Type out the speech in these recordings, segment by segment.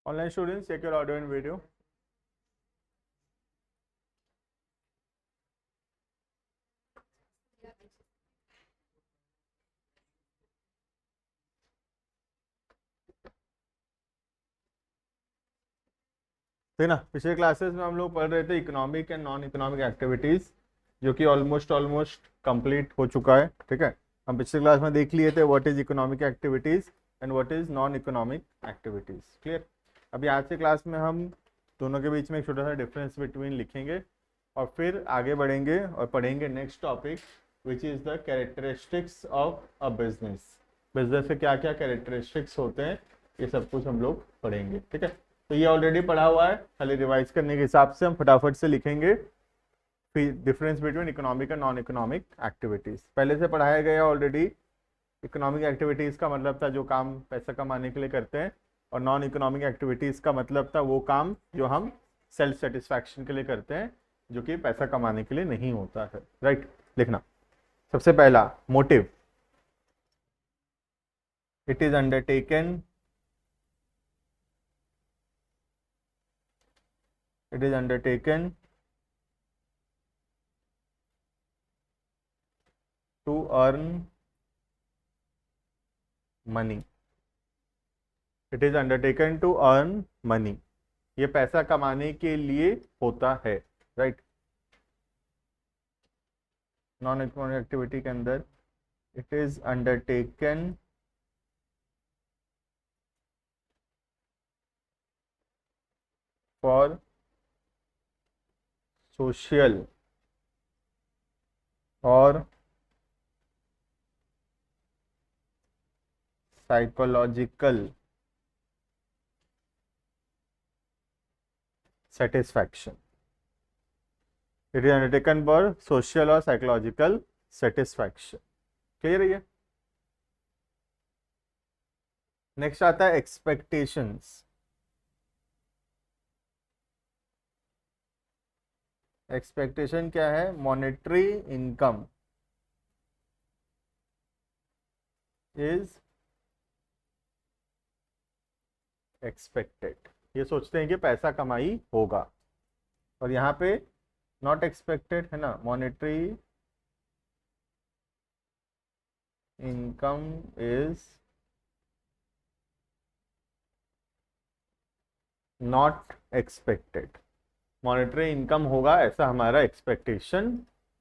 Online students, check your audio and video. ठीक ना, पिछले क्लासेस में हम लोग पढ़ रहे थे economic and non economic activities, जो कि ऑलमोस्ट कंप्लीट हो चुका है। ठीक है, हम पिछले क्लास में देख लिए थे what is economic activities and what is non economic activities. Clear. अभी आज के क्लास में हम दोनों के बीच में एक छोटा सा डिफरेंस बिटवीन लिखेंगे और फिर आगे बढ़ेंगे और पढ़ेंगे next topic which is the characteristics of a business. Business के क्या क्या कैरेक्टरिस्टिक्स होते हैं, ये सब कुछ हम लोग पढ़ेंगे। ठीक है, तो ये ऑलरेडी पढ़ा हुआ है, खाली रिवाइज करने के हिसाब से हम फटाफट से लिखेंगे difference between economic and non economic activities. पहले से पढ़ाया गया ऑलरेडी। इकोनॉमिक एक्टिविटीज का मतलब था जो काम पैसा कमाने के लिए करते हैं, और नॉन इकोनॉमिक एक्टिविटीज का मतलब था वो काम जो हम सेल्फ सेटिस्फैक्शन के लिए करते हैं, जो कि पैसा कमाने के लिए नहीं होता है। राइट, लिखना। सबसे पहला motive, it is undertaken to earn money. It is undertaken to earn money. ये पैसा कमाने के लिए होता है। राइट, नॉन इकोनॉमिक एक्टिविटी के अंदर it is undertaken for social और psychological satisfaction. It is undertaken for social और साइकोलॉजिकल सेटिस्फैक्शन। क्लियर है ये। नेक्स्ट आता है एक्सपेक्टेशंस। एक्सपेक्टेशन क्या है? Monetary income is expected. ये सोचते हैं कि पैसा कमाई होगा, और यहाँ पे नॉट एक्सपेक्टेड है ना, monetary income is not expected. Monetary income होगा ऐसा हमारा एक्सपेक्टेशन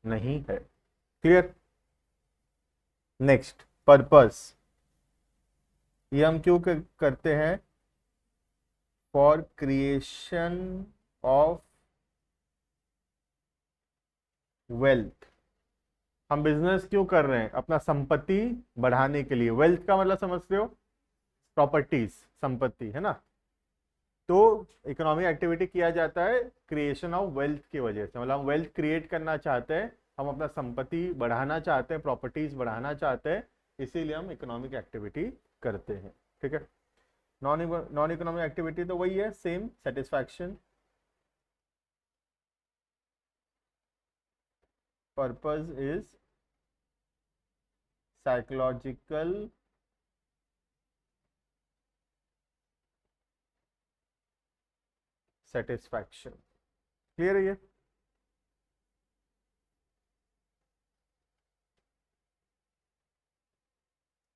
नहीं है। क्लियर। Next, purpose. ये हम क्यों करते हैं? For creation of wealth. हम बिजनेस क्यों कर रहे हैं? अपना संपत्ति बढ़ाने के लिए। वेल्थ का मतलब समझते हो? प्रॉपर्टीज, संपत्ति है ना। तो इकोनॉमिक एक्टिविटी किया जाता है क्रिएशन ऑफ वेल्थ की वजह से, मतलब हम वेल्थ क्रिएट करना चाहते हैं, हम अपना संपत्ति बढ़ाना चाहते हैं, प्रॉपर्टीज बढ़ाना चाहते हैं, इसीलिए हम इकोनॉमिक एक्टिविटी करते हैं। ठीक है। नॉन इकोनॉमिक एक्टिविटी तो वही है, same satisfaction. Purpose is psychological satisfaction. Clear है ये।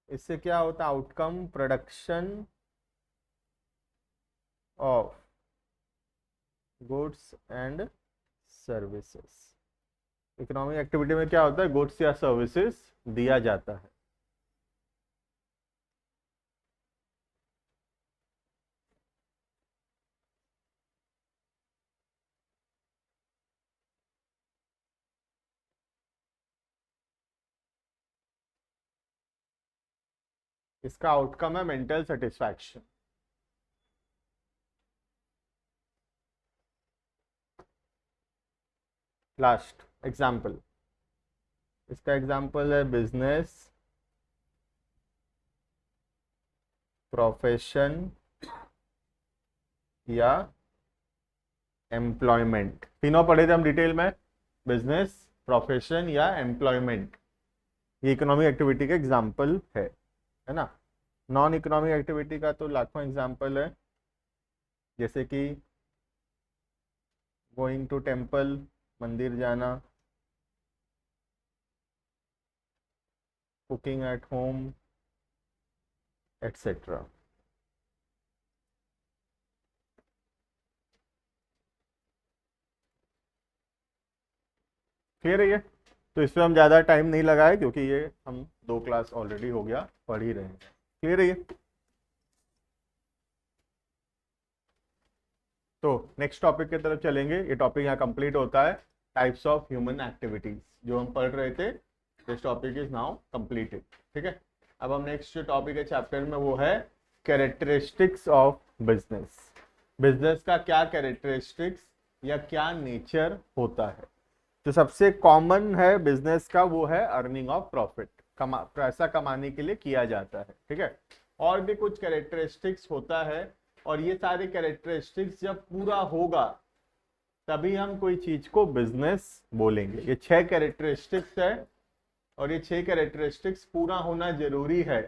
इससे क्या होता है? Outcome production of goods and services. Economic activity में क्या होता है? गुड्स या सर्विसेज दिया जाता है। इसका आउटकम है मेंटल सेटिस्फैक्शन। लास्ट एग्जाम्पल, इसका एग्जाम्पल है बिजनेस, प्रोफेशन या एम्प्लॉयमेंट। तीनों पढ़े थे हम डिटेल में, बिजनेस, प्रोफेशन या एम्प्लॉयमेंट। ये इकोनॉमिक एक्टिविटी का एग्जाम्पल है ना। नॉन इकोनॉमिक एक्टिविटी का तो लाखों एग्जाम्पल है। जैसे कि गोइंग टू टेम्पल, मंदिर जाना, cooking at home, etcetera. Clear है ये? तो इसमें हम ज़्यादा टाइम नहीं लगाए क्योंकि ये हम 2 क्लास ऑलरेडी हो गया, पढ़ ही रहे हैं। क्लियर है ये? तो नेक्स्ट टॉपिक की तरफ चलेंगे। ये टॉपिक यहाँ कंप्लीट होता है, टाइप्स ऑफ ह्यूमन एक्टिविटीज जो हम पढ़ रहे थे। This topic is now completed. ठीक है, अब हम नेक्स्ट जो टॉपिक है चैप्टर में वो है कैरेक्टरिस्टिक्स ऑफ बिजनेस। बिजनेस का क्या कैरेक्टरिस्टिक्स या क्या नेचर होता है। जो सबसे कॉमन है बिजनेस का वो है अर्निंग ऑफ प्रॉफिट, पैसा कमाने के लिए किया जाता है। ठीक है, और भी कुछ कैरेक्टरिस्टिक्स होता है, और ये सारे कैरेक्टरिस्टिक्स जब पूरा होगा तभी हम कोई चीज को बिजनेस बोलेंगे। ये 6 कैरेक्टरिस्टिक्स है, और ये 6 कैरेक्टरिस्टिक्स पूरा होना जरूरी है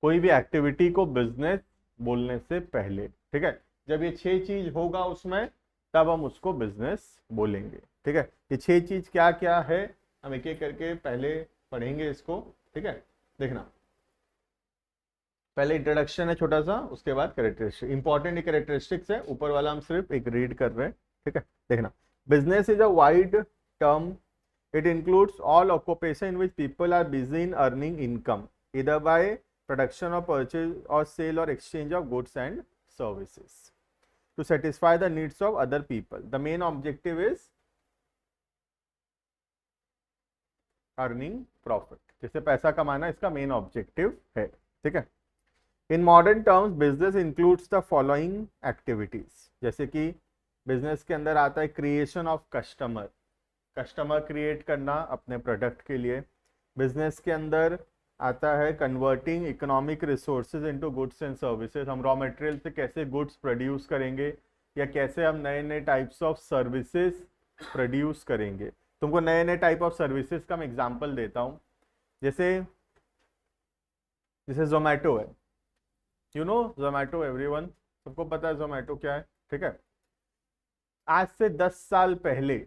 कोई भी एक्टिविटी को बिजनेस बोलने से पहले। ठीक है, जब ये 6 चीज होगा उसमें तब हम उसको बिजनेस बोलेंगे। ठीक है, ये 6 चीज क्या क्या है हम एक एक करके पहले पढ़ेंगे इसको। ठीक है, देखना, पहले इंट्रोडक्शन है छोटा सा, उसके बाद कैरेक्टरिस्टिक। इंपॉर्टेंट कैरेक्टरिस्टिक्स है, ऊपर वाला हम सिर्फ एक रीड कर रहे हैं। ठीक है, देखना, business is a wide term, it includes all occupation in which people are busy in earning income either by production और परचेज और सेल और exchange of goods and services to satisfy the needs of other people. The main objective is earning profit, जिससे पैसा कमाना इसका main objective है। ठीक है, in modern terms business includes the following activities, जैसे कि बिजनेस के अंदर आता है creation of customer, customer create करना अपने प्रोडक्ट के लिए। बिजनेस के अंदर आता है converting economic resources into goods and services, हम रॉ मटेरियल से कैसे गुड्स प्रोड्यूस करेंगे या कैसे हम नए नए टाइप्स ऑफ सर्विसेज प्रोड्यूस करेंगे। तुमको नए नए टाइप ऑफ सर्विसेज का मैं एग्जांपल देता हूँ। जैसे जैसे जोमेटो है, यू नो जोमेटो, एवरीवन, सबको पता है जोमेटो क्या है। ठीक है, आज से 10 साल पहले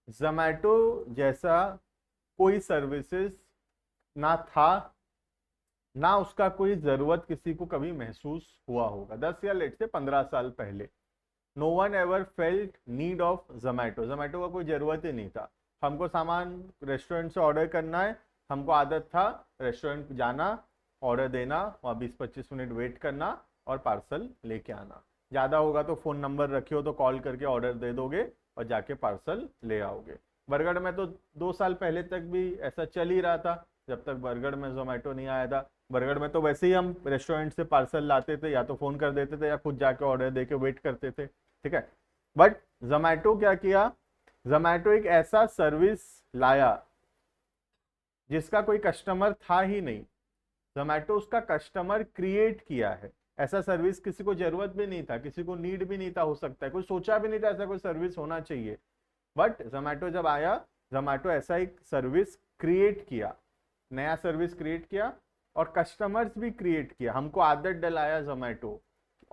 जोमेटो जैसा कोई सर्विसेज ना था, ना उसका कोई जरूरत किसी को कभी महसूस हुआ होगा। 10 या लेट से 15 साल पहले no one ever felt need of Zomato, Zomato का कोई जरूरत ही नहीं था। हमको सामान रेस्टोरेंट से ऑर्डर करना है, हमको आदत था रेस्टोरेंट जाना, ऑर्डर देना, वहाँ 20-25 मिनट वेट करना और पार्सल लेके आना। ज़्यादा होगा तो फ़ोन नंबर रखे हो तो कॉल करके ऑर्डर दे दोगे और जाके पार्सल ले आओगे। बरगढ़ में तो 2 साल पहले तक भी ऐसा चल ही रहा था, जब तक बरगढ़ में जोमेटो नहीं आया था। बरगढ़ में तो वैसे ही हम रेस्टोरेंट से पार्सल लाते थे, या तो फ़ोन कर देते थे या खुद जाके ऑर्डर दे के वेट करते थे। ठीक है, बट जोमेटो क्या किया, जोमेटो एक ऐसा सर्विस लाया जिसका कोई कस्टमर था ही नहीं। जोमेटो उसका कस्टमर क्रिएट किया है। ऐसा सर्विस किसी को जरूरत भी नहीं था, किसी को नीड भी नहीं था, हो सकता है कोई सोचा भी नहीं था ऐसा कोई सर्विस होना चाहिए। बट जोमेटो जब आया, जोमेटो ऐसा एक सर्विस क्रिएट किया, नया सर्विस क्रिएट किया और कस्टमर्स भी क्रिएट किया। हमको आदत डलाया जोमेटो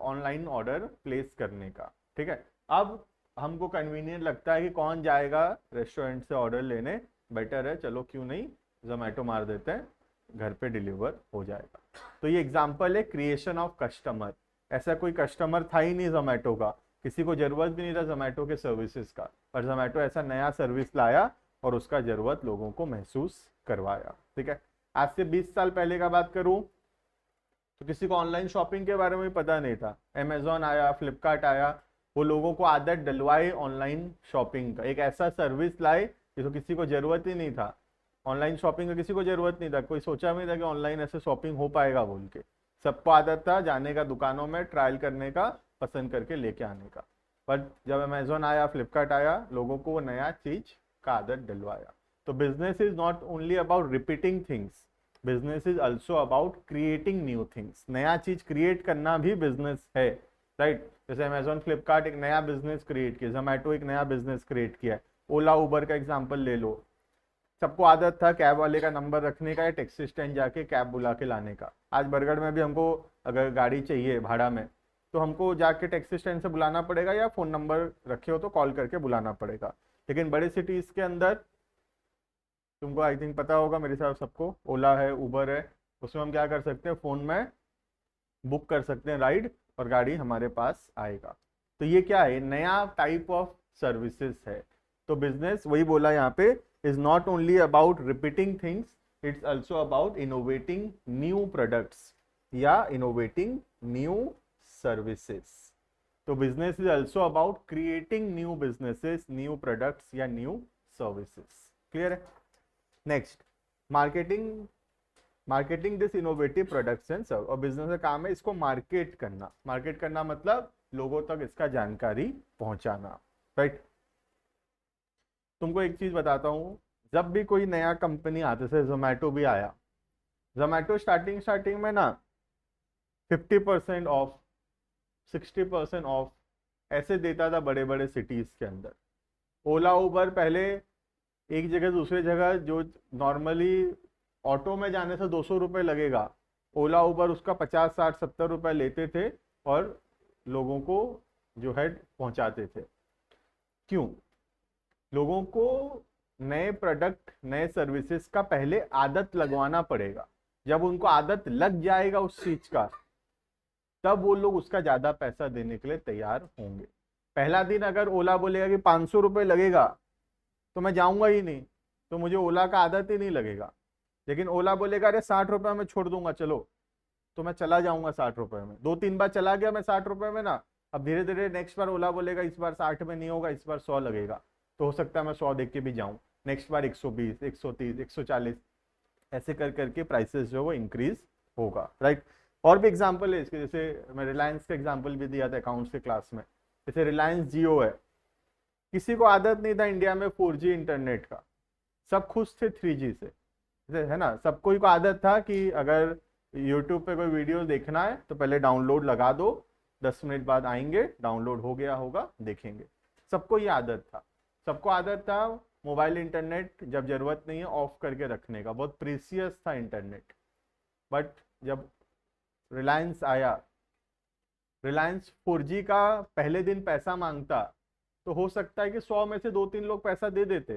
ऑनलाइन ऑर्डर प्लेस करने का। ठीक है, अब हमको कन्वीनियंट लगता है कि कौन जाएगा रेस्टोरेंट से ऑर्डर लेने, बेटर है चलो क्यों नहीं जोमेटो मार देते हैं, घर पे डिलीवर हो जाएगा। तो ये एग्जांपल है क्रिएशन ऑफ कस्टमर। ऐसा कोई कस्टमर था ही नहीं जोमेटो का, किसी को जरूरत भी नहीं था जोमेटो के सर्विसेज का, पर जोमेटो ऐसा नया सर्विस लाया और उसका जरूरत लोगों को महसूस करवाया। ठीक है, आज से 20 साल पहले का बात करूं तो किसी को ऑनलाइन शॉपिंग के बारे में पता नहीं था। अमेजोन आया, फ्लिपकार्ट आया, वो लोगों को आदत डलवाए ऑनलाइन शॉपिंग का, एक ऐसा सर्विस लाए जिसको किसी को जरूरत ही नहीं था। ऑनलाइन शॉपिंग का किसी को जरूरत नहीं था, कोई सोचा भी नहीं था कि ऑनलाइन ऐसे शॉपिंग हो पाएगा बोल के। सबको आदत था जाने का दुकानों में, ट्रायल करने का, पसंद करके लेके आने का। बट जब अमेजोन आया, फ्लिपकार्ट आया, लोगों को वो नया चीज का आदत डलवाया। तो business is not only about repeating things, business is also about creating new things. नया चीज क्रिएट करना भी बिजनेस है, राइट। जैसे अमेजोन, फ्लिपकार्ट एक नया बिजनेस क्रिएट किया, जोमेटो एक नया बिजनेस क्रिएट किया है, ओला उबर का एग्जाम्पल ले लो। सबको आदत था कैब वाले का नंबर रखने का या टैक्सी स्टैंड जाके कैब बुला के लाने का। आज बरगढ़ में भी हमको अगर गाड़ी चाहिए भाड़ा में तो हमको जाके टैक्सी स्टैंड से बुलाना पड़ेगा या फ़ोन नंबर रखे हो तो कॉल करके बुलाना पड़ेगा। लेकिन बड़े सिटीज़ के अंदर तुमको आई थिंक पता होगा, मेरे हिसाब सबको ओला है, उबर है, उसमें हम क्या कर सकते हैं, फ़ोन में बुक कर सकते हैं राइड और गाड़ी हमारे पास आएगा। तो ये क्या है, नया टाइप ऑफ सर्विसेज है। तो बिजनेस वही बोला यहाँ पे, is not only about repeating things, it's also about innovating new products या इनोवेटिंग न्यू सर्विसेज। तो business is also about creating new businesses, new products या न्यू सर्विसेज। क्लियर है? Next, marketing. Marketing this innovative products and serve, और business का काम है इसको market करना। मार्केट करना मतलब लोगों तक इसका जानकारी पहुंचाना, राइट। तुमको एक चीज बताता हूं, जब भी कोई नया कंपनी आते, जैसे जोमेटो भी आया, जोमेटो स्टार्टिंग में ना 50% ऑफ, 60% ऑफ ऐसे देता था बड़े बड़े सिटीज के अंदर। ओला उबर पहले एक जगह दूसरी जगह जो नॉर्मली ऑटो में जाने से 200 रुपये लगेगा, ओला उबर उसका 50, 60, 70 रुपये लेते थे और लोगों को जो है पहुंचाते थे। क्यों? लोगों को नए प्रोडक्ट, नए सर्विसेज का पहले आदत लगवाना पड़ेगा। जब उनको आदत लग जाएगा उस चीज का, तब वो लोग उसका ज्यादा पैसा देने के लिए तैयार होंगे। पहला दिन अगर ओला बोलेगा कि 500 रुपये लगेगा तो मैं जाऊंगा ही नहीं, तो मुझे ओला का आदत ही नहीं लगेगा। लेकिन ओला बोलेगा अरे 60 रुपये में छोड़ दूंगा चलो, तो मैं चला जाऊंगा 60 रुपये में। 2-3 बार चला गया मैं 60 रुपये में ना, अब धीरे धीरे नेक्स्ट बार ओला बोलेगा इस बार 60 में नहीं होगा, इस बार 100 लगेगा, तो हो सकता है मैं 100 देख के भी जाऊं। नेक्स्ट बार 120, 130, 140, ऐसे कर करके प्राइसेस जो वो इंक्रीज होगा, राइट। और भी एग्जाम्पल है इसके, जैसे मैं रिलायंस का एग्जाम्पल भी दिया था अकाउंट्स के क्लास में। जैसे रिलायंस जियो है, किसी को आदत नहीं था इंडिया में 4G इंटरनेट का, सब खुश थे 3G से, है ना। सबको को आदत था कि अगर यूट्यूब पे कोई वीडियो देखना है तो पहले डाउनलोड लगा दो, 10 मिनट बाद आएंगे, डाउनलोड हो गया होगा, देखेंगे। सबको ये आदत था। सबको आदत था मोबाइल इंटरनेट जब जरूरत नहीं है ऑफ करके रखने का, बहुत प्रीसियस था इंटरनेट। बट जब रिलायंस आया, रिलायंस 4G का पहले दिन पैसा मांगता तो हो सकता है कि 100 में से 2-3 लोग पैसा दे देते,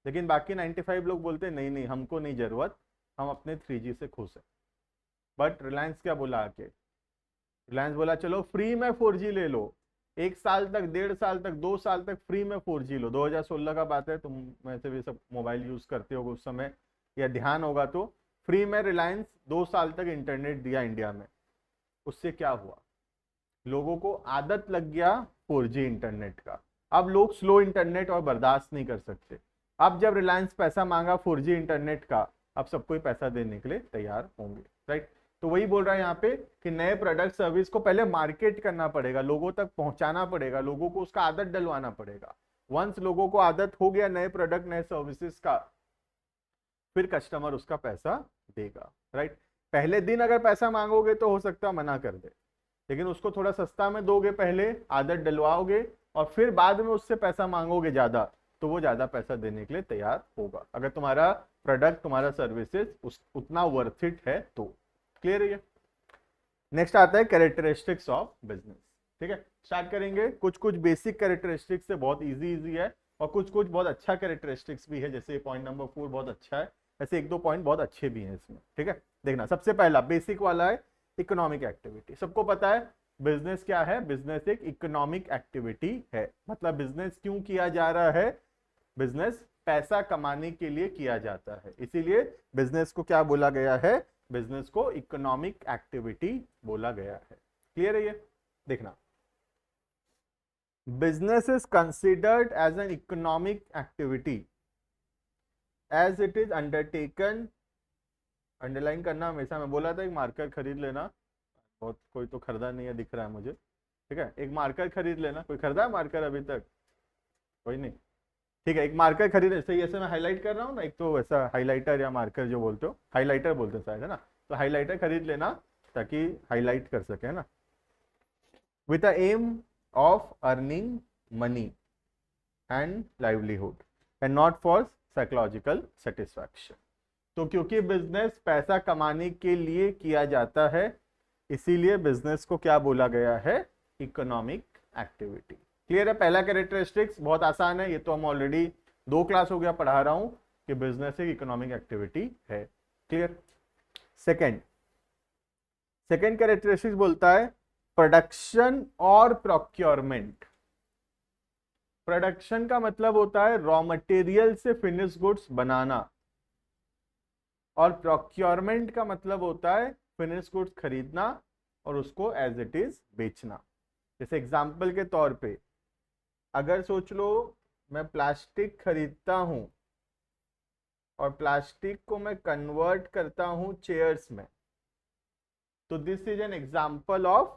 लेकिन बाकी 95 लोग बोलते नहीं नहीं हमको नहीं जरूरत, हम अपने 3G से खुश हैं। बट रिलायंस क्या बोला आके, रिलायंस बोला चलो फ्री में 4G ले लो, 1 साल तक, 1.5 साल तक, 2 साल तक फ्री में 4G लो। 2016 का बात है, तुम में से भी सब मोबाइल यूज करते होगे उस समय, या ध्यान होगा तो फ्री में रिलायंस 2 साल तक इंटरनेट दिया इंडिया में। उससे क्या हुआ, लोगों को आदत लग गया 4G इंटरनेट का। अब लोग स्लो इंटरनेट और बर्दाश्त नहीं कर सकते। अब जब रिलायंस पैसा मांगा 4G इंटरनेट का, अब सबको पैसा देने के लिए तैयार होंगे, राइट। तो वही बोल रहा है यहाँ पे कि नए प्रोडक्ट सर्विस को पहले मार्केट करना पड़ेगा, लोगों तक पहुंचाना पड़ेगा, लोगों को उसका आदत डलवाना पड़ेगा। वंस लोगों को आदत हो गया नए प्रोडक्ट, नए सर्विसेज का, फिर कस्टमर उसका पैसा देगा, राइट। पहले दिन अगर पैसा मांगोगे तो हो सकता है मना कर दे, लेकिन उसको थोड़ा सस्ता में दोगे, पहले आदत डलवाओगे और फिर बाद में उससे पैसा मांगोगे ज्यादा, तो वो ज्यादा पैसा देने के लिए तैयार होगा, अगर तुम्हारा प्रोडक्ट, तुम्हारा सर्विसेज उतना वर्थ इट है तो। क्लियर है ये? नेक्स्ट आता है कैरेक्टरिस्टिक्स ऑफ बिजनेस। ठीक है, स्टार्ट करेंगे। कुछ कुछ बेसिक कैरेक्टरिस्टिक्स से, बहुत इजी है, और कुछ कुछ बहुत अच्छा कैरेक्टरिस्टिक्स भी है, जैसे पॉइंट नंबर 4 बहुत अच्छा है, ऐसे 1-2 पॉइंट बहुत अच्छे भी हैं इसमें। ठीक है, देखना। सबसे पहला बेसिक वाला है इकोनॉमिक एक्टिविटी। सबको पता है बिजनेस क्या है, बिजनेस एक इकोनॉमिक एक्टिविटी है। मतलब बिजनेस क्यों किया जा रहा है, बिजनेस पैसा कमाने के लिए किया जाता है, इसीलिए बिजनेस को क्या बोला गया है, बिजनेस को इकोनॉमिक एक्टिविटी बोला गया है। क्लियर है ये? देखना, business is considered as an economic activity as it is undertaken, underline करना हमेशा, मैं बोला था एक मार्कर खरीद लेना, बहुत कोई तो खरीदा नहीं है दिख रहा है मुझे। ठीक है, एक मार्कर खरीद लेना। कोई खरीदा है मार्कर अभी तक? कोई नहीं? ठीक है, एक मार्कर खरीद, सही ऐसे मैं हाईलाइट कर रहा हूँ ना, एक तो वैसा हाईलाइटर या मार्कर जो बोलते हो, हाईलाइटर बोलते हैं शायद, है ना, तो हाईलाइटर खरीद लेना ताकि हाईलाइट कर सके, है ना। With the aim of earning money and livelihood and not for psychological satisfaction. तो क्योंकि बिजनेस पैसा कमाने के लिए किया जाता है, इसीलिए बिजनेस को क्या बोला गया है, इकोनॉमिक एक्टिविटी। क्लियर है? पहला कैरेक्टरिस्टिक्स बहुत आसान है, ये तो हम ऑलरेडी 2 क्लास हो गया पढ़ा रहा हूं कि बिजनेस एक इकोनॉमिक एक्टिविटी है। क्लियर? सेकंड कैरेक्टरिस्टिक्स बोलता है प्रोडक्शन और प्रोक्योरमेंट। प्रोडक्शन का मतलब होता है रॉ मटेरियल से फिनिश गुड्स बनाना, और प्रोक्योरमेंट का मतलब होता है फिनिश गुड्स खरीदना और उसको एज इट इज बेचना। जैसे एग्जांपल के तौर पे अगर सोच लो मैं प्लास्टिक खरीदता हूं और प्लास्टिक को मैं कन्वर्ट करता हूं चेयर्स में, तो this is an example of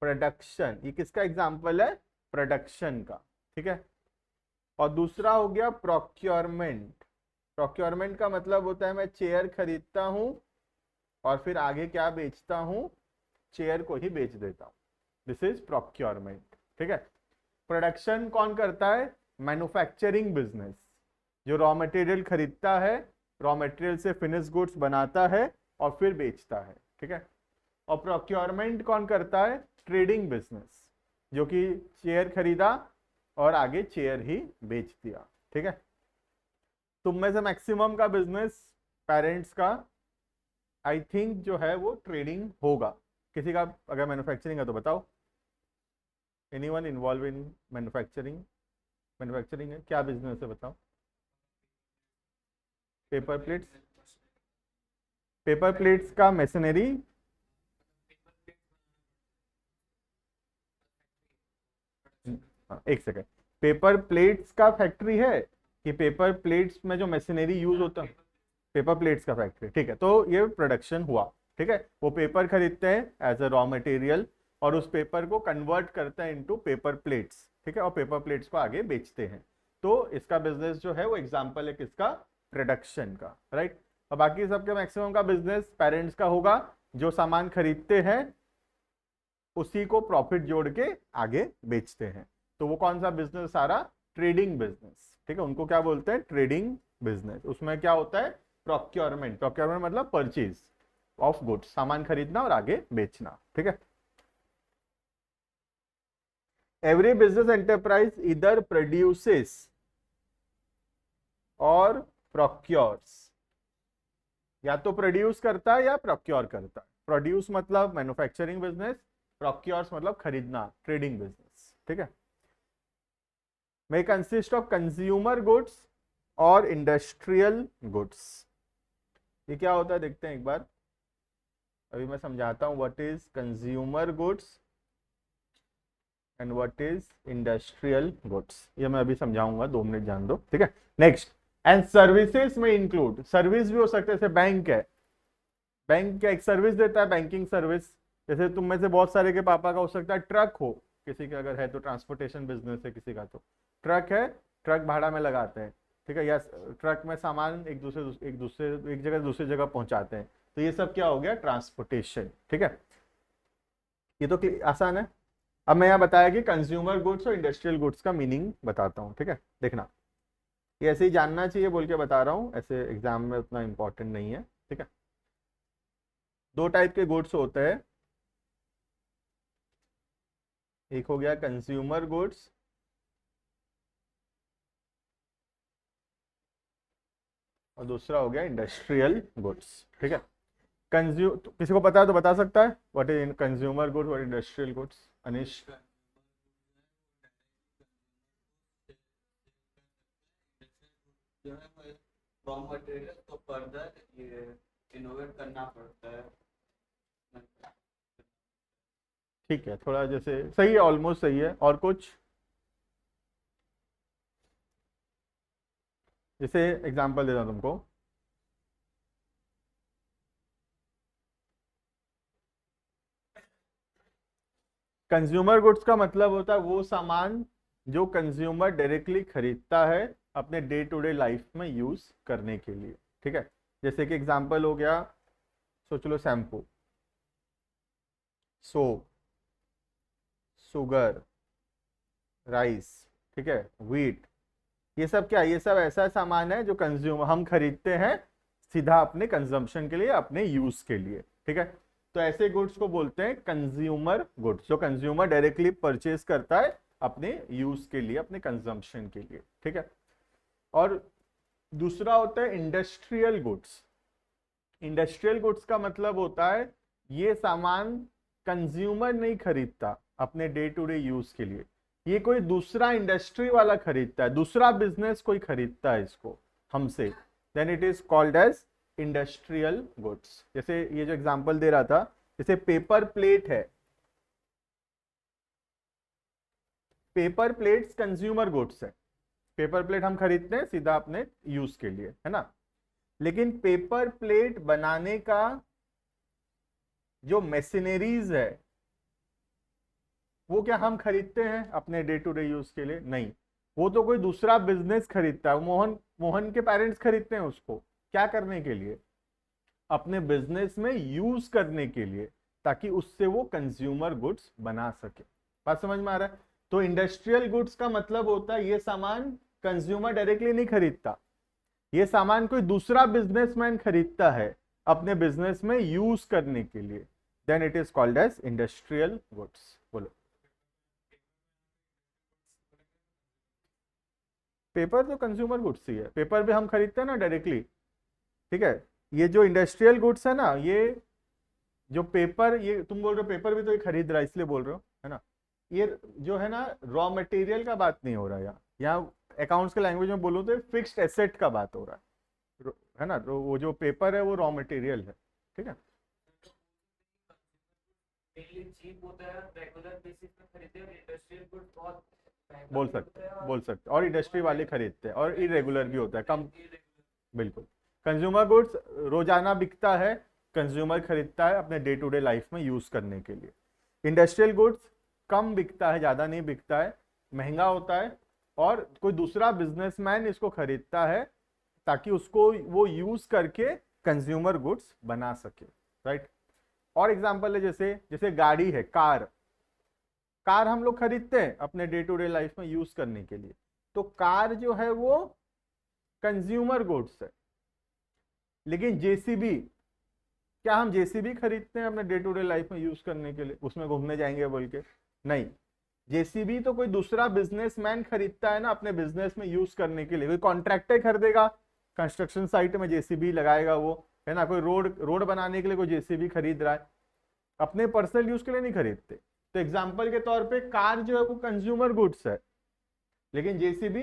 production. ये किसका एग्जांपल है? प्रोडक्शन का। ठीक है। और दूसरा हो गया प्रोक्योरमेंट। प्रोक्योरमेंट का मतलब होता है मैं चेयर खरीदता हूं और फिर आगे क्या बेचता हूं, चेयर को ही बेच देता हूं। This is procurement. ठीक है। प्रोडक्शन कौन करता है? मैन्युफैक्चरिंग बिजनेस, जो रॉ मटेरियल खरीदता है, रॉ मटेरियल से फिनिश गुड्स बनाता है और फिर बेचता है। ठीक है। और प्रोक्योरमेंट कौन करता है? ट्रेडिंग बिजनेस, जो कि चेयर खरीदा और आगे चेयर ही बेच दिया। ठीक है। तुम में से मैक्सिमम का बिजनेस पेरेंट्स का आई थिंक जो है वो ट्रेडिंग होगा। किसी का अगर मैन्युफैक्चरिंग है तो बताओ। Anyone involve in manufacturing? Manufacturing है, क्या बिजनेस है बताओ? Paper plates. पेपर प्लेट्स का मशीनरी। एक सेकेंड, पेपर प्लेट्स का फैक्ट्री है कि पेपर प्लेट्स में जो मशीनरी यूज होता है? पेपर प्लेट्स का फैक्ट्री। ठीक है, तो ये प्रोडक्शन हुआ। ठीक है। वो पेपर खरीदते हैं एज अ रॉ मटेरियल और उस पेपर को कन्वर्ट करते हैं इनटू पेपर प्लेट्स। ठीक है। और पेपर प्लेट्स को आगे बेचते हैं। तो इसका बिजनेस जो है वो एग्जांपल है किसका? प्रोडक्शन का। राइट। और बाकी सबके मैक्सिमम का बिजनेस पेरेंट्स का होगा, जो सामान खरीदते हैं उसी को प्रॉफिट जोड़ के आगे बेचते हैं। तो वो कौन सा बिजनेस? सारा ट्रेडिंग बिजनेस। ठीक है। उनको क्या बोलते हैं? Trading business. उसमें क्या होता है? प्रोक्योरमेंट। प्रोक्योरमेंट मतलब परचेज ऑफ गुड्स, सामान खरीदना और आगे बेचना। ठीक है। एवरी बिजनेस एंटरप्राइज इधर प्रोड्यूसेस और प्रोक्योर्स। या तो प्रोड्यूस करता है या प्रोक्योर करता है। प्रोड्यूस मतलब मैन्युफैक्चरिंग बिजनेस, प्रोक्योर्स मतलब खरीदना, ट्रेडिंग बिजनेस। ठीक है। may consist of consumer goods और इंडस्ट्रियल गुड्स। ये क्या होता है देखते हैं एक बार। अभी मैं समझाता हूं what is consumer goods and what is industrial goods. ये मैं अभी समझाऊंगा, 2 मिनट जान दो। ठीक है। नेक्स्ट, एंड सर्विसेज में इंक्लूड। सर्विस भी हो सकते हैं, जैसे बैंक है, बैंक क्या एक सर्विस देता है, बैंकिंग सर्विस। जैसे तुम में से बहुत सारे के पापा का हो सकता है ट्रक हो, किसी का अगर है तो ट्रांसपोर्टेशन बिजनेस है, किसी का तो ट्रक है, ट्रक भाड़ा में लगाते हैं। ठीक है। या ट्रक में सामान एक जगह दूसरी जगह पहुंचाते हैं। तो ये सब क्या हो गया? ट्रांसपोर्टेशन। ठीक है। ये तो आसान है। अब मैं यहाँ बताया कि कंज्यूमर गुड्स और इंडस्ट्रियल गुड्स का मीनिंग बताता हूँ। ठीक है। देखना, ये ऐसे ही जानना चाहिए बोल के बता रहा हूँ, ऐसे एग्जाम में उतना इंपॉर्टेंट नहीं है। ठीक है। 2 टाइप के गुड्स होते हैं। एक हो गया कंज्यूमर गुड्स और दूसरा हो गया इंडस्ट्रियल गुड्स। ठीक है। किसी को पता है तो बता सकता है व्हाट इज कंज्यूमर गुड्स और इंडस्ट्रियल गुड्स? अनिश। जो है रॉ मटेरियल को फर्दर ये इनोवेट करना पड़ता है। ठीक है, थोड़ा जैसे सही है, ऑलमोस्ट सही है। और कुछ जैसे एग्जांपल देता हूं तुमको। कंज्यूमर गुड्स का मतलब होता है वो सामान जो कंज्यूमर डायरेक्टली खरीदता है अपने डे टू डे लाइफ में यूज करने के लिए। ठीक है। जैसे कि एग्जांपल हो गया, सोच लो शैम्पू, सोप, शुगर, राइस, ठीक है, व्हीट। ये सब क्या, ये सब ऐसा सामान है जो कंज्यूमर हम खरीदते हैं सीधा अपने कंजम्पशन के लिए, अपने यूज के लिए। ठीक है। तो तो ऐसे गुड्स को बोलते हैं कंज्यूमर गुड्स, जो कंज्यूमर डायरेक्टली परचेज करता है अपने यूज के लिए, अपने कंजम्पशन के लिए, ठीक है। और दूसरा होता है इंडस्ट्रियल गुड्स। इंडस्ट्रियल गुड्स का मतलब होता है ये सामान कंज्यूमर नहीं खरीदता अपने डे टू डे यूज के लिए, ये कोई दूसरा इंडस्ट्री वाला खरीदता है, दूसरा बिजनेस कोई खरीदता है इसको हमसे, then it is called as industrial goods. जैसे ये जो एग्जांपल दे रहा था, जैसे पेपर प्लेट है, पेपर प्लेट्स कंज्यूमर गुड्स है, पेपर प्लेट हम खरीदते हैं सीधा अपने यूज के लिए, है ना। लेकिन पेपर प्लेट बनाने का जो मशीनरीज है वो क्या हम खरीदते हैं अपने डे टू डे यूज के लिए? नहीं, वो तो कोई दूसरा बिजनेस खरीदता है। मोहन के पेरेंट्स खरीदते हैं उसको, क्या करने के लिए? अपने बिजनेस में यूज करने के लिए, ताकि उससे वो कंज्यूमर गुड्स बना सके। बात समझ में आ रहा है? तो इंडस्ट्रियल गुड्स का मतलब होता है ये सामान कंज्यूमर डायरेक्टली नहीं खरीदता, ये सामान कोई दूसरा बिजनेसमैन खरीदता है अपने बिजनेस में यूज करने के लिए, then it is called as industrial goods. बोलो। पेपर तो कंज्यूमर गुड्स ही है, पेपर भी हम खरीदते हैं ना डायरेक्टली, ठीक है। ये जो इंडस्ट्रियल गुड्स है ना, ये जो पेपर, ये तुम बोल रहे हो पेपर भी तो ये खरीद रहा है इसलिए बोल रहे हो, है ना। ये जो है ना रॉ मटेरियल का बात नहीं हो रहा है यहाँ अकाउंट्स के लैंग्वेज में बोलो तो फिक्स्ड एसेट का बात हो रहा है ना। तो वो जो पेपर है वो रॉ मटेरियल है, ठीक है। चीप होता है, रेगुलर बेसिस पे खरीदते हैं, और इंडस्ट्रियल गुड बहुत बोल सकते और इंडस्ट्री वाले खरीदते हैं, और इरेगुलर भी होता है, कम। बिल्कुल, कंज्यूमर गुड्स रोजाना बिकता है, कंज्यूमर खरीदता है अपने डे टू डे लाइफ में यूज करने के लिए। इंडस्ट्रियल गुड्स कम बिकता है, ज्यादा नहीं बिकता है, महंगा होता है, और कोई दूसरा बिजनेसमैन इसको खरीदता है ताकि उसको वो यूज करके कंज्यूमर गुड्स बना सके, राइट। और एग्जांपल है जैसे जैसे गाड़ी है, कार हम लोग खरीदते हैं अपने डे टू डे लाइफ में यूज करने के लिए, तो कार जो है वो कंज्यूमर गुड्स है। लेकिन जेसीबी, क्या हम जेसीबी खरीदते हैं अपने डे टू डे लाइफ में यूज करने के लिए, उसमें घूमने जाएंगे बोल के? नहीं, जेसीबी तो कोई दूसरा बिजनेसमैन खरीदता है ना अपने बिजनेस में यूज करने के लिए। कोई कॉन्ट्रैक्टर खरीदेगा, कंस्ट्रक्शन साइट में जेसीबी लगाएगा वो, है ना। कोई रोड बनाने के लिए कोई जेसीबी खरीद रहा है, अपने पर्सनल यूज के लिए नहीं खरीदते। तो एग्जाम्पल के तौर पे कार जो है वो कंज्यूमर गुड्स है, लेकिन जेसीबी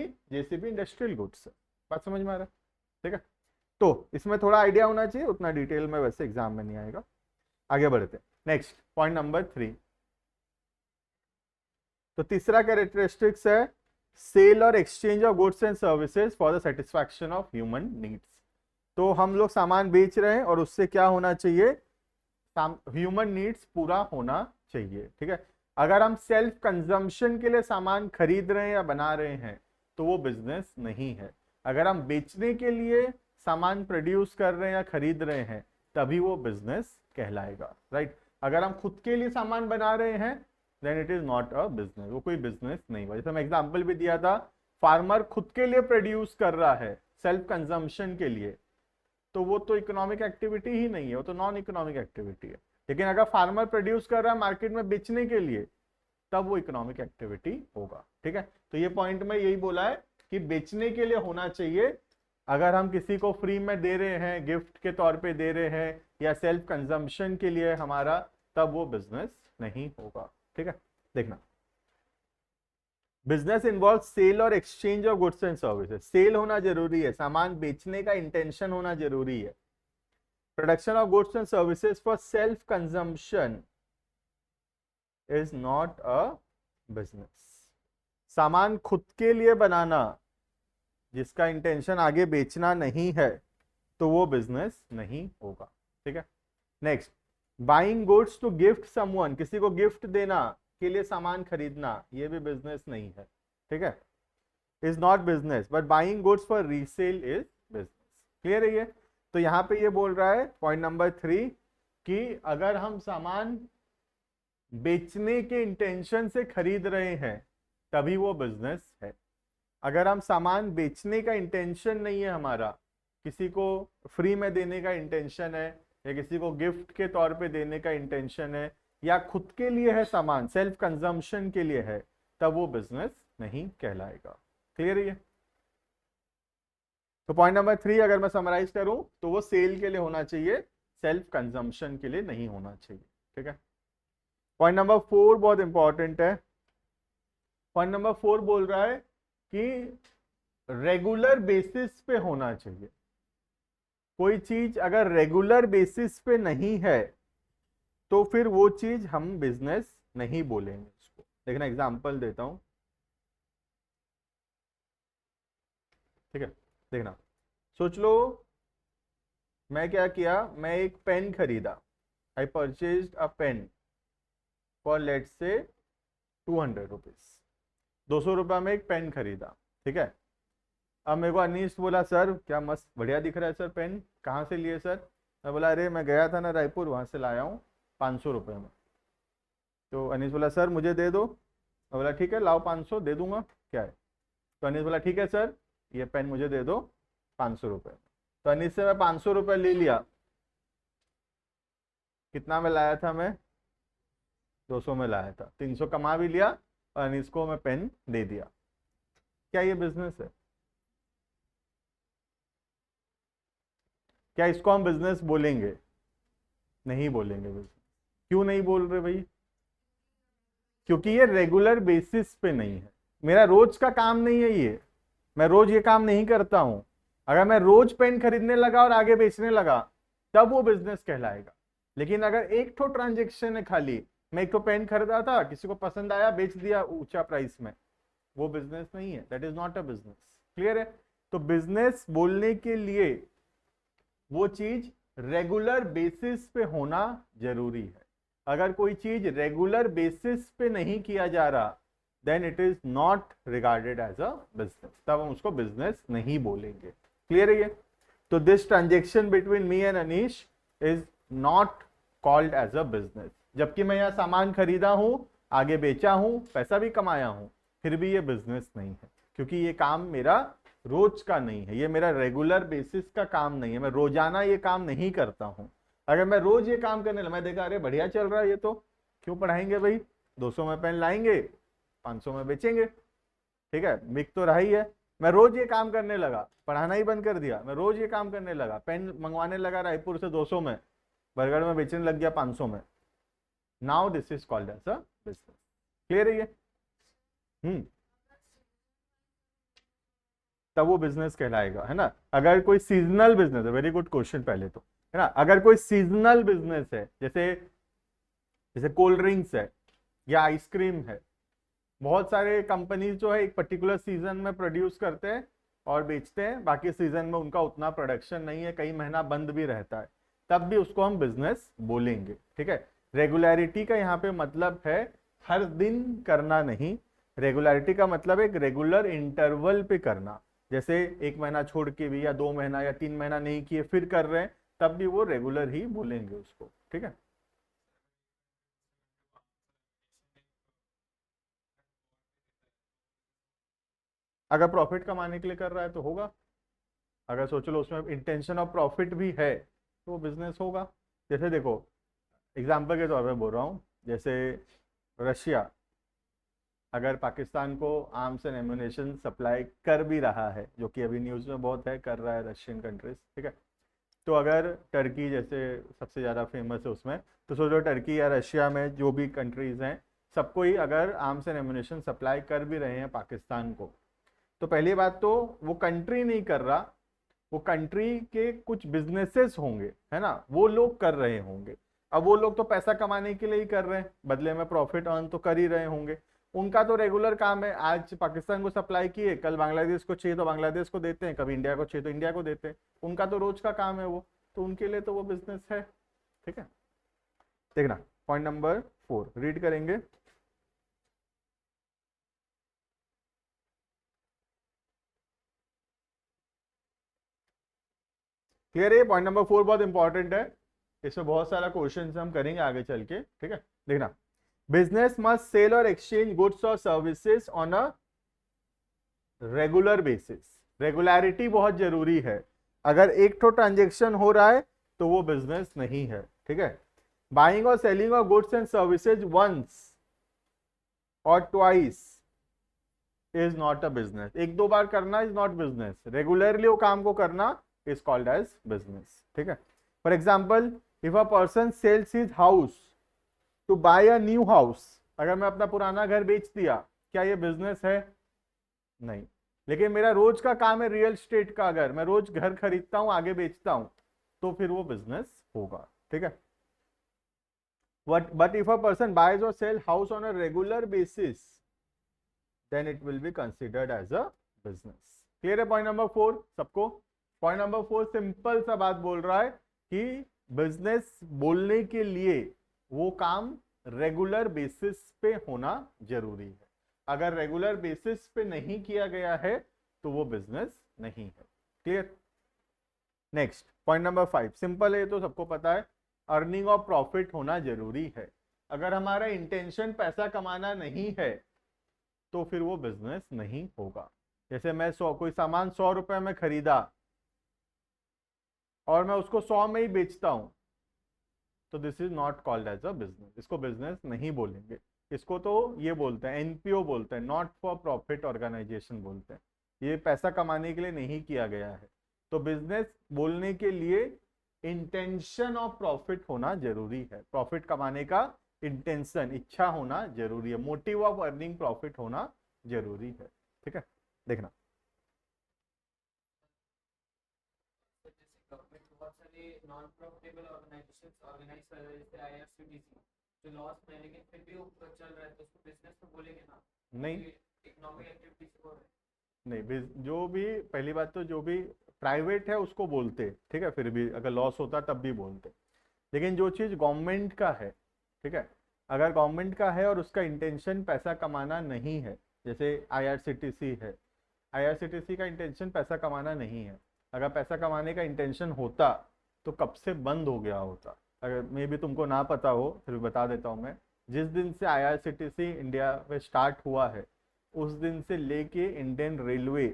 इंडस्ट्रियल गुड्स है। बात समझ में आ रहा है? ठीक है, तो इसमें थोड़ा आइडिया होना चाहिए, उतना डिटेल में वैसे एग्जाम में नहीं आएगा। आगे बढ़ते हैं, नेक्स्ट पॉइंट नंबर 3। तो तीसरा कैरेक्टरिस्टिक्स है सेल और exchange of goods and services for the satisfaction of human needs. तो हम लोग सामान बेच रहे हैं और उससे क्या होना चाहिए? ह्यूमन नीड्स पूरा होना चाहिए, ठीक है। अगर हम सेल्फ कंजम्पशन के लिए सामान खरीद रहे हैं या बना रहे हैं तो वो बिजनेस नहीं है। अगर हम बेचने के लिए सामान प्रोड्यूस कर रहे हैं या खरीद रहे हैं तभी वो बिजनेस कहलाएगा, राइट। अगर हम खुद के लिए सामान बना रहे हैं then it is not a business, वो कोई बिजनेस नहीं हुआ। जैसे मैं एग्जांपल भी दिया था, फार्मर खुद के लिए प्रोड्यूस कर रहा है सेल्फ कंजम्पशन के लिए, तो वो तो इकोनॉमिक एक्टिविटी ही नहीं है, वो तो नॉन इकोनॉमिक एक्टिविटी है। लेकिन अगर फार्मर प्रोड्यूस कर रहा है मार्केट में बेचने के लिए तब वो इकोनॉमिक एक्टिविटी होगा, ठीक है। तो ये पॉइंट में यही बोला है कि बेचने के लिए होना चाहिए। अगर हम किसी को फ्री में दे रहे हैं, गिफ्ट के तौर पे दे रहे हैं या सेल्फ कंजम्पशन के लिए हमारा, तब वो बिजनेस नहीं होगा, ठीक है। देखना, बिजनेस इन्वॉल्व सेल और exchange of goods and services. Sale होना जरूरी है, सामान बेचने का इंटेंशन होना जरूरी है। Production of goods and services for self consumption is not a business. सामान खुद के लिए बनाना जिसका इंटेंशन आगे बेचना नहीं है तो वो बिजनेस नहीं होगा, ठीक है। Next, buying goods to gift someone, किसी को गिफ्ट देना के लिए सामान खरीदना, ये भी बिजनेस नहीं है, ठीक है। Is not business, but buying goods for resale is business. Clear है ये? तो यहाँ पे ये बोल रहा है पॉइंट नंबर 3 कि अगर हम सामान बेचने के इंटेंशन से खरीद रहे हैं तभी वो बिजनेस है। अगर हम सामान बेचने का इंटेंशन नहीं है हमारा, किसी को फ्री में देने का इंटेंशन है या किसी को गिफ्ट के तौर पे देने का इंटेंशन है, या खुद के लिए है सामान, सेल्फ कंजम्पशन के लिए है, तब वो बिजनेस नहीं कहलाएगा। क्लियर है? तो पॉइंट नंबर 3 अगर मैं समराइज करूं तो वो सेल के लिए होना चाहिए, सेल्फ कंजम्पशन के लिए नहीं होना चाहिए। ठीक है। पॉइंट नंबर 4 बहुत इंपॉर्टेंट है। पॉइंट नंबर 4 बोल रहा है कि रेगुलर बेसिस पे होना चाहिए। कोई चीज अगर रेगुलर बेसिस पे नहीं है तो फिर वो चीज हम बिजनेस नहीं बोलेंगे उसको। देखना एग्जांपल देता हूं। ठीक है, देखना, सोच लो मैं क्या किया, मैं एक पेन खरीदा, I purchased a pen for let's say 200 rupees. 200 रुपये में एक पेन खरीदा। ठीक है। अब मेरे को अनीश बोला सर क्या मस्त बढ़िया दिख रहा है सर पेन, कहाँ से लिए सर? मैं बोला अरे मैं गया था ना रायपुर, वहाँ से लाया हूँ 500 रुपये में। तो अनीश बोला सर मुझे दे दो। मैं बोला ठीक है लाओ 500 दे दूंगा, क्या है? तो अनीश बोला ठीक है सर ये पेन मुझे दे दो 500 रुपये। तो अनीश से मैं 500 रुपये ले लिया। कितना में लाया था मैं? 200 में लाया था। 300 कमा भी लिया और अनीश को मैं पेन दे दिया। क्या ये बिजनेस है? क्या इसको हम बिजनेस बोलेंगे? नहीं बोलेंगे बिजनेस। क्यों नहीं बोल रहे भाई? क्योंकि ये रेगुलर बेसिस पे नहीं है, मेरा रोज का काम नहीं है ये, मैं रोज ये काम नहीं करता हूं। अगर मैं रोज पेन खरीदने लगा और आगे बेचने लगा तब वो बिजनेस कहलाएगा। लेकिन अगर एक ठो ट्रांजेक्शन है खाली, मैं एक ठो पेन खरीदा था, किसी को पसंद आया, बेच दिया ऊंचा प्राइस में, वो बिजनेस नहीं है। That is not a business. Clear है? तो बिजनेस बोलने के लिए वो चीज रेगुलर बेसिस पे होना जरूरी है। अगर कोई चीज रेगुलर बेसिस पे नहीं किया जा रहा then it is not regarded as a business, तब हम उसको बिजनेस नहीं बोलेंगे। क्लियर है ये? तो this transaction between me and Anish is not called as a business. जबकि मैं यह सामान खरीदा हूं, आगे बेचा हूं, पैसा भी कमाया हूं, फिर भी ये बिजनेस नहीं है, क्योंकि ये काम मेरा रोज का नहीं है, ये मेरा रेगुलर बेसिस का काम नहीं है, मैं रोजाना ये काम नहीं करता हूं। अगर मैं रोज ये काम करने लगा, मैं देखा अरे बढ़िया चल रहा है ये, तो क्यों पढ़ाएंगे भाई, 200 में पेन लाएंगे 500 में बेचेंगे। ठीक है, बिक तो रहा ही है। मैं रोज ये काम करने लगा, पढ़ाना ही बंद कर दिया, मैं रोज ये काम करने लगा, पेन मंगवाने लगा रायपुर से 200 में, बरगढ़ में बेचने लग गया 500 में। Now this is called as a business. Clear है ये? तब वो बिजनेस कहलाएगा, है ना। अगर कोई सीजनल बिजनेस है, वेरी गुड क्वेश्चन पहले तो, है ना, अगर कोई सीजनल बिजनेस है, जैसे जैसे कोल्ड ड्रिंक्स है या आइसक्रीम है, बहुत सारे कंपनीज जो है एक पर्टिकुलर सीजन में प्रोड्यूस करते हैं और बेचते हैं, बाकी सीजन में उनका उतना प्रोडक्शन नहीं है, कई महीना बंद भी रहता है, तब भी उसको हम बिजनेस बोलेंगे। ठीक है। रेगुलरिटी का यहाँ पे मतलब है हर दिन करना नहीं, रेगुलरिटी का मतलब एक रेगुलर इंटरवल पे करना। जैसे 1 महीना छोड़ के भी, या 2 महीना या 3 महीना नहीं किए फिर कर रहे हैं, तब भी वो रेगुलर ही बोलेंगे उसको। ठीक है। अगर प्रॉफिट कमाने के लिए कर रहा है तो होगा। अगर सोच लो उसमें इंटेंशन ऑफ प्रॉफिट भी है तो वो बिजनेस होगा। जैसे देखो एग्जाम्पल के तौर पे बोल रहा हूँ, जैसे रशिया अगर पाकिस्तान को आर्म्स एंड एम्युनिशन सप्लाई कर भी रहा है, जो कि अभी न्यूज़ में बहुत है, कर रहा है रशियन कंट्रीज, ठीक है, तो अगर टर्की जैसे सबसे ज़्यादा फेमस है उसमें, तो सोचो टर्की या रशिया में जो भी कंट्रीज हैं, सबको ही अगर आर्म्स एंड एम्युनिशन सप्लाई कर भी रहे हैं पाकिस्तान को, तो पहली बात तो वो कंट्री नहीं कर रहा, वो कंट्री के कुछ बिजनेसेस होंगे, है ना, वो लोग कर रहे होंगे। अब वो लोग तो पैसा कमाने के लिए ही कर रहे हैं, बदले में प्रॉफिट अर्न तो कर ही रहे होंगे। उनका तो रेगुलर काम है, आज पाकिस्तान को सप्लाई किए, कल बांग्लादेश को चाहिए तो बांग्लादेश को देते हैं, कभी इंडिया को चाहिए तो इंडिया को देते हैं, उनका तो रोज का काम है वो, तो उनके लिए तो वो बिजनेस है। ठीक है। देखना पॉइंट नंबर 4 रीड करेंगे। क्लियर है? पॉइंट नंबर 4 बहुत इंपॉर्टेंट है, इसमें बहुत सारा क्वेश्चन हम करेंगे आगे चल के। ठीक है। देखना, बिजनेस मस्ट सेल और एक्सचेंज गुड्स और services on a regular basis. Regularity बहुत जरूरी है। अगर एक तो ट्रांजेक्शन हो रहा है तो वो बिजनेस नहीं है, ठीक है। बाइंग और selling of goods and services once or twice is not a business. एक दो बार करना इज नॉट बिजनेस, रेगुलरली वो काम को करना इज कॉल्ड एज बिजनेस, ठीक है। For example, if a person sells his house to buy a new house, अगर मैं अपना पुराना घर बेच दिया, क्या ये बिजनेस है? नहीं। लेकिन मेरा रोज का काम है रियल स्टेट का, अगर मैं रोज घर खरीदता हूं आगे बेचता हूं, तो फिर वो बिजनेस होगा, ठीक है। But if a person buys और sell house on a regular basis, then it will be considered as a business. Clear है पॉइंट नंबर 4 सबको? पॉइंट नंबर 4 सिंपल सा बात बोल रहा है कि बिजनेस बोलने के लिए वो काम रेगुलर बेसिस पे होना जरूरी है। अगर रेगुलर बेसिस पे नहीं किया गया है तो वो बिजनेस नहीं है। Clear? Next point number 5 simple है, ये तो सबको पता है, अर्निंग ऑफ प्रॉफिट होना जरूरी है। अगर हमारा इंटेंशन पैसा कमाना नहीं है तो फिर वो बिजनेस नहीं होगा। जैसे मैं कोई सामान 100 रुपए में खरीदा और मैं उसको 100 में ही बेचता हूं, तो this is not called as a business, इसको बिजनेस नहीं बोलेंगे। इसको तो ये बोलते हैं, एनपीओ बोलते हैं, नॉट फॉर प्रॉफिट ऑर्गेनाइजेशन बोलते हैं। ये पैसा कमाने के लिए नहीं किया गया है। तो बिजनेस बोलने के लिए इंटेंशन ऑफ प्रॉफिट होना जरूरी है, प्रॉफिट कमाने का इंटेंशन, इच्छा होना जरूरी है, मोटिव ऑफ अर्निंग प्रॉफिट होना जरूरी है, ठीक है। देखना तो जैसे गवर्नमेंट बहुत सारे नॉन प्रॉफिटेबल ऑर्गेनाइजेशंस ऑर्गेनाइज कर रहे हैं, जैसे आईआरसीटीसी जो लॉस में है, लेकिन फिर भी ऊपर चल रहा है, तो उसको बिजनेस तो बोलेंगे ना? नहीं, इकोनॉमिक एक्टिविटी से बोल रहे हैं। नहीं, जो भी, पहली बात तो जो भी प्राइवेट है उसको बोलते, ठीक है, फिर भी अगर लॉस होता तब भी बोलते। लेकिन जो चीज गवर्नमेंट का है, ठीक है, अगर गवर्नमेंट का है और उसका इंटेंशन पैसा कमाना नहीं है, जैसे आईआरसीटीसी है, आईआरसीटीसी का इंटेंशन पैसा कमाना नहीं है। अगर पैसा कमाने का इंटेंशन होता तो कब से बंद हो गया होता। अगर मे भी तुमको ना पता हो फिर भी बता देता हूँ मैं, जिस दिन से आईआरसीटीसी इंडिया में स्टार्ट हुआ है उस दिन से लेके इंडियन रेलवे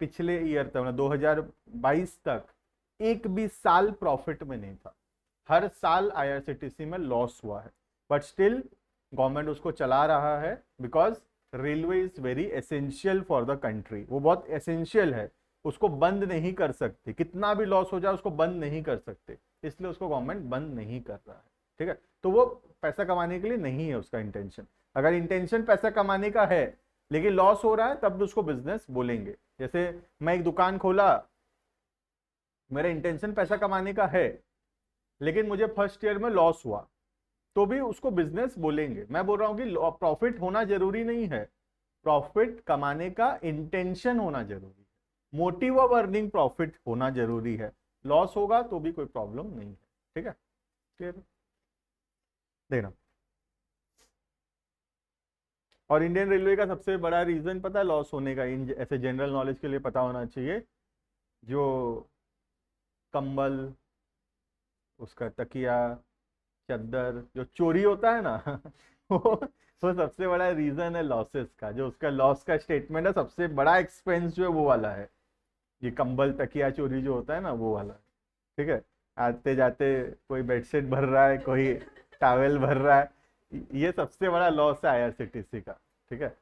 पिछले ईयर तक, मतलब 2022 तक एक भी साल प्रॉफिट में नहीं था। हर साल आईआरसीटीसी में लॉस हुआ है, बट स्टिल गवर्नमेंट उसको चला रहा है, because railway is very essential for the country. वो बहुत एसेंशियल है, उसको बंद नहीं कर सकते, कितना भी लॉस हो जाए उसको बंद नहीं कर सकते, इसलिए उसको गवर्नमेंट बंद नहीं कर रहा है, ठीक है। तो वो पैसा कमाने के लिए नहीं है उसका इंटेंशन। अगर इंटेंशन पैसा कमाने का है लेकिन लॉस हो रहा है तब उसको बिजनेस बोलेंगे। जैसे मैं एक दुकान खोला, मेरा इंटेंशन पैसा कमाने का है लेकिन मुझे फर्स्ट ईयर में लॉस हुआ, तो भी उसको बिजनेस बोलेंगे। मैं बोल रहा हूं कि प्रॉफिट होना जरूरी नहीं है, प्रॉफिट कमाने का इंटेंशन होना जरूरी है, मोटिव ऑफ अर्निंग प्रॉफिट होना जरूरी है। लॉस होगा तो भी कोई प्रॉब्लम नहीं है, ठीक है। क्लियर? देखना, और इंडियन रेलवे का सबसे बड़ा रीजन पता है लॉस होने का, इन ऐसे जनरल नॉलेज के लिए पता होना चाहिए, जो कंबल, उसका तकिया, चद्दर जो चोरी होता है ना वो सबसे बड़ा रीजन है लॉसेस का। जो उसका लॉस का स्टेटमेंट है, सबसे बड़ा एक्सपेंस जो है वो वाला है, ये कंबल तकिया चोरी जो होता है ना वो वाला, ठीक है। आते जाते कोई बेडशीट भर रहा है, कोई टॉवेल भर रहा है, ये सबसे बड़ा लॉस है आईआरसीटीसी का, ठीक है।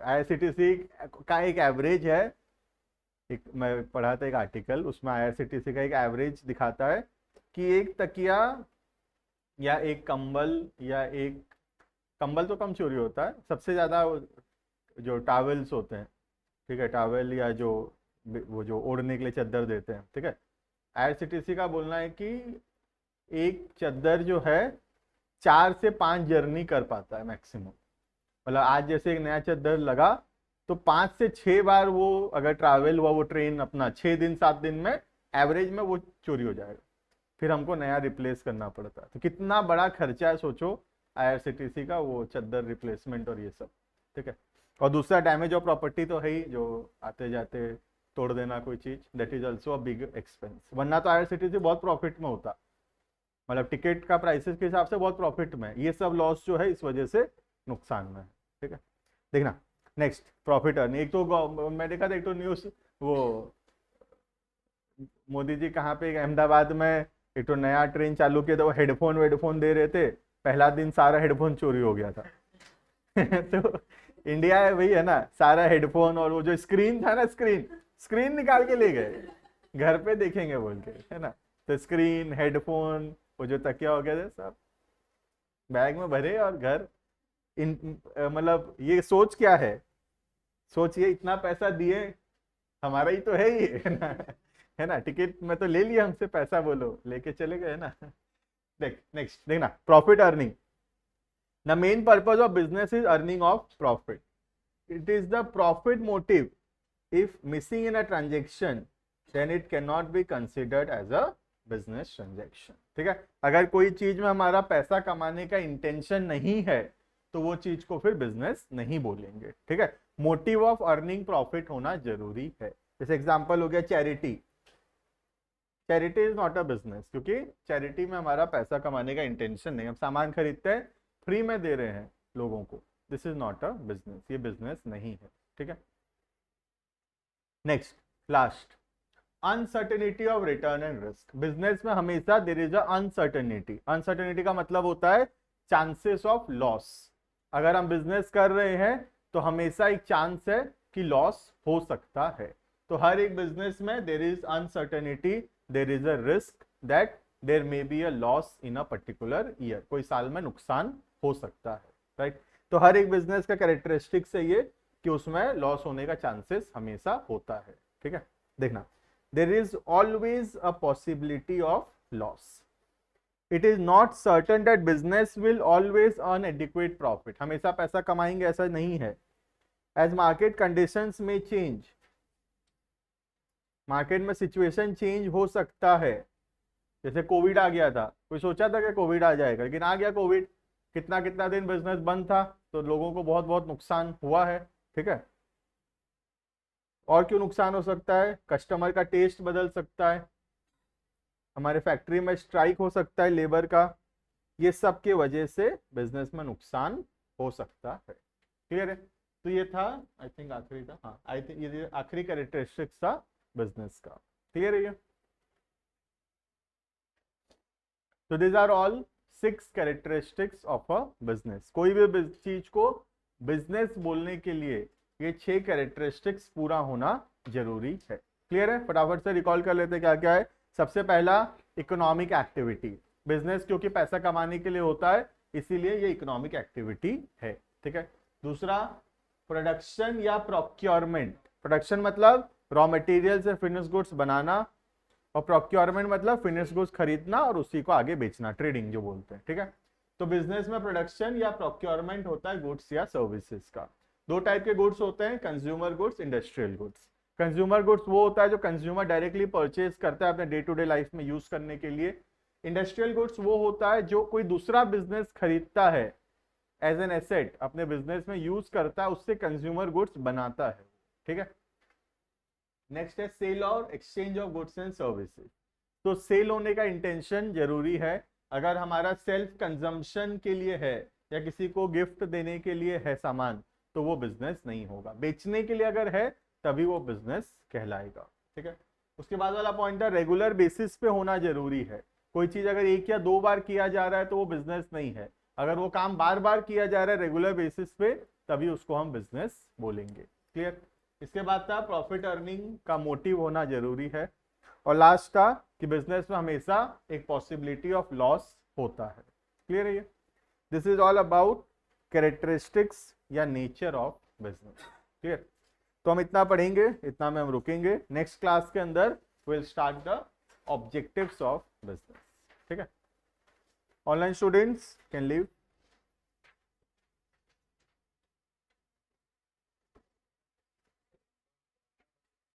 आईआरसीटीसी का एक एवरेज है, एक मैं पढ़ा था एक आर्टिकल, उसमें आईआरसीटीसी का एक एवरेज दिखाता है कि एक तकिया या एक कंबल, या एक कंबल तो कम चोरी होता है, सबसे ज़्यादा जो टॉवेल्स होते हैं, ठीक है, टॉवेल या जो वो जो ओढ़ने के लिए चादर देते हैं, ठीक है। आईआरसीटीसी का बोलना है कि एक चादर जो है 4 से 5 जर्नी कर पाता है मैक्सिमम। मतलब आज जैसे एक नया चादर लगा तो 5 से 6 बार वो अगर ट्रैवल हुआ वो ट्रेन अपना 6 दिन 7 दिन में एवरेज में वो चोरी हो जाएगा, फिर हमको नया रिप्लेस करना पड़ता है। तो कितना बड़ा खर्चा है सोचो आईआरसीटीसी का, वो चादर रिप्लेसमेंट और ये सब, ठीक है। और दूसरा डैमेज ऑफ प्रॉपर्टी तो है ही, जो आते जाते तोड़ देना कोई चीज, that is also a big expense. वरना तो आईआरसीटीसी बहुत प्रॉफिट में होता, मतलब टिकट का प्राइसेस के हिसाब से बहुत प्रॉफिट में, ये सब लॉस जो है इस वजह से नुकसान में है, ठीक है। देखना नेक्स्ट प्रॉफिट अर्निंग, एक तो मैं देखा था एक तो न्यूज, वो मोदी जी कहाँ पे अहमदाबाद में एक तो नया ट्रेन चालू किया था, वो हेडफोन दे रहे थे, पहला दिन सारा हेडफोन चोरी हो गया था। तो इंडिया है वही है ना, सारा हेडफोन और वो जो स्क्रीन था ना, स्क्रीन निकाल के ले गए, घर पे देखेंगे बोल के, है ना। तो स्क्रीन, हेडफोन, वो जो तकिया हो गया था, सब बैग में भरे और घर मतलब ये सोच क्या है, सोचिए इतना पैसा दिए, हमारा ही तो है ये, है ना, टिकट में तो ले लिया हमसे पैसा, बोलो लेके चले गए ना। देख नेक्स्ट देखना, profit earning. The main purpose of business is earning of profit. It is the profit motive. If missing in a transaction then it can not be considered as a business transaction. ठीक है, अगर कोई चीज में हमारा पैसा कमाने का इंटेंशन नहीं है तो वो चीज को फिर बिजनेस नहीं बोलेंगे। ठीक है, मोटिव ऑफ अर्निंग प्रॉफिट होना जरूरी है। जैसे एग्जांपल हो गया charity. Charity is not a business, क्योंकि चैरिटी में हमारा पैसा कमाने का इंटेंशन नहीं, हम सामान खरीदते हैं, फ्री में दे रहे हैं लोगों को, this is not a business, ये बिजनेस नहीं है। ठीक है, next last, uncertainty of return and risk. Business में हमेशा there is a uncertainty. Uncertainty का मतलब होता है चांसेस ऑफ लॉस। अगर हम बिजनेस कर रहे हैं तो हमेशा एक चांस है कि लॉस हो सकता है। तो हर एक बिजनेस में there is uncertainty, there is a risk that there may be a loss in a particular year, कोई साल में नुकसान हो सकता है। राइट, तो हर एक बिजनेस का कैरेक्टरिस्टिक्स है ये कि उसमें लॉस होने का चांसेस हमेशा होता है। ठीक है, देखना, there is always a possibility of loss. It is not certain that business will always earn adequate profit. हमेशा पैसा कमाएंगे ऐसा नहीं है। As market conditions may change, market में सिचुएशन चेंज हो सकता है। जैसे कोविड आ गया था, कोई सोचा था कि कोविड आ जाएगा, लेकिन आ गया कोविड, कितना कितना दिन बिजनेस बंद था, तो लोगों को बहुत बहुत नुकसान हुआ है। ठीक है, और क्यों नुकसान हो सकता है, कस्टमर का टेस्ट बदल सकता है, हमारे फैक्ट्री में स्ट्राइक हो सकता है लेबर का, ये सब के वजह से बिजनेस में नुकसान हो सकता है। क्लियर है, तो ये था आई थिंक आखिरी था, हाँ आई थिंक ये आखिरी कैरेक्टरिस्टिक्स था बिजनेस का। क्लियर है ये, तो this are all 6 characteristics of a business. कोई भी चीज को बिजनेस बोलने के लिए ये 6 कैरेक्टरिस्टिक्स पूरा होना जरूरी है। क्लियर है, फटाफट से रिकॉल कर लेते हैं क्या क्या है। सबसे पहला, इकोनॉमिक एक्टिविटी। बिजनेस क्योंकि पैसा कमाने के लिए होता है, इसीलिए ये इकोनॉमिक एक्टिविटी है। ठीक है, दूसरा, प्रोडक्शन या प्रोक्योरमेंट। प्रोडक्शन मतलब रॉ मटेरियल से फिनिश गुड्स बनाना, और प्रोक्योरमेंट मतलब फिनिश गुड्स खरीदना और उसी को आगे बेचना, ट्रेडिंग जो बोलते हैं। ठीक है, तो बिजनेस में प्रोडक्शन या प्रोक्योरमेंट होता है गुड्स या सर्विसेज का। 2 टाइप के गुड्स होते हैं, consumer goods, industrial goods. Consumer goods वो होता है जो कंज्यूमर डायरेक्टली परचेज करता है अपने डे टू डे लाइफ में यूज करने के लिए। इंडस्ट्रियल गुड्स वो होता है जो कोई दूसरा बिजनेस खरीदता है एज एन एसेट, अपने बिजनेस में यूज करता है, उससे कंज्यूमर गुड्स बनाता है। ठीक है, नेक्स्ट है सेल और exchange of goods and services. तो सेल होने का इंटेंशन जरूरी है। अगर हमारा सेल्फ कंजम्पशन के लिए है या किसी को गिफ्ट देने के लिए है सामान, तो वो बिजनेस नहीं होगा। बेचने के लिए अगर है तभी वो बिजनेस कहलाएगा। ठीक है, उसके बाद वाला पॉइंट है रेगुलर बेसिस पे होना जरूरी है। कोई चीज अगर 1 या 2 बार किया जा रहा है तो वो बिजनेस नहीं है। अगर वो काम बार बार किया जा रहा है रेगुलर बेसिस पे, तभी उसको हम बिजनेस बोलेंगे। क्लियर, इसके बाद था प्रॉफिट अर्निंग का मोटिव होना जरूरी है, और लास्ट था कि बिजनेस में हमेशा एक पॉसिबिलिटी ऑफ लॉस होता है। क्लियर है ये, this is all about characteristics या नेचर ऑफ बिजनेस। क्लियर, तो हम इतना पढ़ेंगे, इतना में हम रुकेंगे। नेक्स्ट क्लास के अंदर will start the objectives of business. ठीक है, ऑनलाइन स्टूडेंट्स कैन लीव।